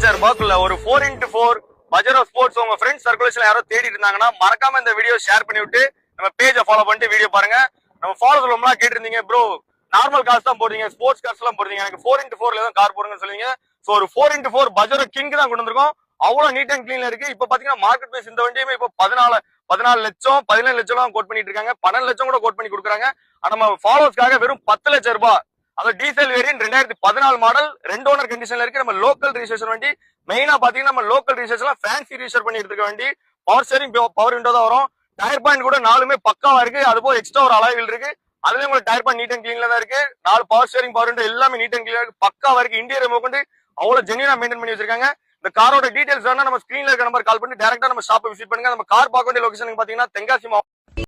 லட்சம் ரூபாய்க்குள்ள ஒரு 4x4 பஜாரோ sports உங்க ஃப்ரெண்ட்ஸ் சர்க்குலேஷன்ல யாரோ தேடிட்டு இருந்தாங்கன்னா மறக்காம இந்த வீடியோ ஷேர் பண்ணி விட்டு நம்ம பேஜை ஃபாலோ பண்ணிட்டு வீடியோ பாருங்க. நம்ம ஃபாலோ சொல்லலாம் கேட்டிருந்தீங்க ப்ரோ, நார்மல் கார்ஸ் தான் போடுறீங்க, ஸ்போர்ட்ஸ் கார்ஸ் எல்லாம் போடுறீங்க, எனக்கு 4x4ல தான் கார் போடுங்கன்னு சொல்லுவீங்க. சோ ஒரு 4x4 பஜாரோ கிங் தான் கொண்டு வந்திருக்கோம். அவ்வளவு நீட் அண்ட் கிளீன்ல இருக்கு. இப்ப பாத்தீங்கன்னா மார்க்கெட் பிரைஸ் இந்த வண்டியுமே இப்போ 14 லட்சம் 17 லட்சம் கோட் பண்ணிட்டு இருக்காங்க. 12 லட்சம் கூட கோட் பண்ணி கொடுக்குறாங்க. ஆனா நம்ம ஃபாலோவர்ஸ்க்காக வெறும் 10 லட்சம் ரூபாய். அது டீசல் வேரியன்ட் 2014 மாடல் 2 ஓனர் கண்டிஷன்ல இருக்கு. நம்ம லோக்கல் ரிஜிஸ்ட்ரேஷன் வண்டி. மெயினா பாத்தீங்கன்னா நம்ம லோக்கல் ரிஜிஸ்ட்ரேஷன்ல ஃபேன்சி ரிஜிஸ்டர் பண்ணி எடுத்துக்க வண்டி. பவர் ஸ்டீரிங் பவர் விண்டோ தான் வரும். டயர் பாயிண்ட் கூட 4மே பக்காவா இருக்கு. அது போக எக்ஸ்ட்ரா ஒரு அலாய் வீல் இருக்கு. அதுலயும் உங்களுக்கு டயர் பாயிண்ட் நீட் அண்ட் கிளீன்ல தான் இருக்கு. 4 பவர் ஸ்டீரிங் பவர் விண்டோ எல்லாமே நீட் அண்ட் கிளீனா இருக்கு. பக்காவா இருக்கு. இன்டீரியர் கொண்டு அவ்வளவு ஜென்யூனா மெயின்டைன் பண்ணி வச்சிருக்காங்க. இந்த காரோட டீடைல்ஸ் வேணா நம்ம ஸ்கிரீன்ல இருக்க நம்பர் கால் பண்ணி டைரக்டா நம்ம ஷாப்பை விசிட் பண்ணுங்க. நம்ம கார் பார்க்க வேண்டிய லொகேஷன் பாத்தீங்கன்னா தென்காசி